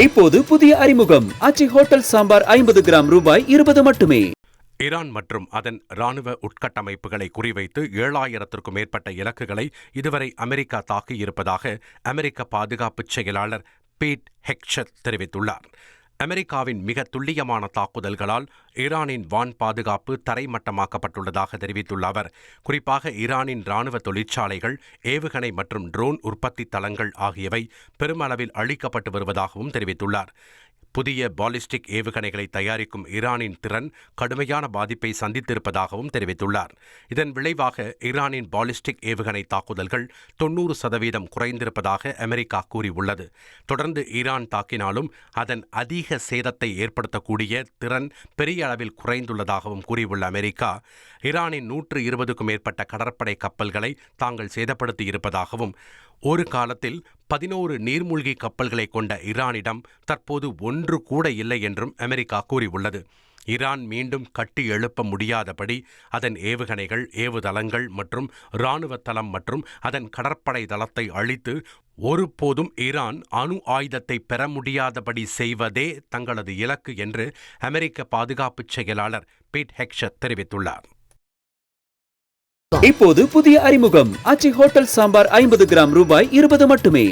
இப்போது புதிய அறிமுகம் ஆச்சி ஹோட்டல் சாம்பார் 50 கிராம் ரூபாய் 20 மட்டுமே. ஈரான் மற்றும் அதன் ராணுவ உட்கட்டமைப்புகளை குறிவைத்து 7000க்கும் மேற்பட்ட இலக்குகளை இதுவரை அமெரிக்கா தாக்கியிருப்பதாக அமெரிக்க பாதுகாப்பு செயலாளர் பீட் ஹெக்சட் தெரிவித்துள்ளார். அமெரிக்காவின் மிக துல்லியமான தாக்குதல்களால் ஈரானின் வான் பாதுகாப்பு தரைமட்டமாக்கப்பட்டுள்ளதாக தெரிவித்துள்ள அவர், குறிப்பாக ஈரானின் ராணுவ தொழிற்சாலைகள், ஏவுகணை மற்றும் ட்ரோன் உற்பத்தி தளங்கள் ஆகியவை பெருமளவில் அழிக்கப்பட்டு வருவதாகவும் தெரிவித்துள்ளார். புதிய பாலிஸ்டிக் ஏவுகணைகளை தயாரிக்கும் ஈரானின் திறன் கடுமையான பாதிப்பை சந்தித்திருப்பதாகவும் தெரிவித்துள்ளார். இதன் விளைவாக ஈரானின் பாலிஸ்டிக் ஏவுகணை தாக்குதல்கள் 90% குறைந்திருப்பதாக அமெரிக்கா கூறியுள்ளது. தொடர்ந்து ஈரான் தாக்கினாலும் அதன் அதிக சேதத்தை ஏற்படுத்தக்கூடிய திறன் பெரிய அளவில் குறைந்துள்ளதாகவும் கூறியுள்ள அமெரிக்கா, ஈரானின் 120க்கும் மேற்பட்ட கடற்படை கப்பல்களை தாங்கள் சேதப்படுத்தி இருப்பதாகவும், ஒரு காலத்தில் 11 நீர்மூழ்கி கப்பல்களை கொண்ட ஈரானிடம் தற்போது ஒன்று கூட இல்லை என்றும் அமெரிக்கா கூறியுள்ளது. ஈரான் மீண்டும் கட்டி எழுப்ப முடியாதபடி அதன் ஏவுகணைகள், ஏவுதளங்கள் மற்றும் இராணுவ தளம் மற்றும் அதன் கடற்படை தளத்தை அழித்து ஒருபோதும் ஈரான் அணு ஆயுதத்தை பெற முடியாதபடி செய்வதே தங்களது இலக்கு என்று அமெரிக்க பாதுகாப்பு செயலாளர் பீட் ஹெக்சட் தெரிவித்துள்ளார். இப்போது புதிய அறிமுகம் ஆச்சி ஹோட்டல் சாம்பார் 50 கிராம் ரூபாய் 20 மட்டுமே.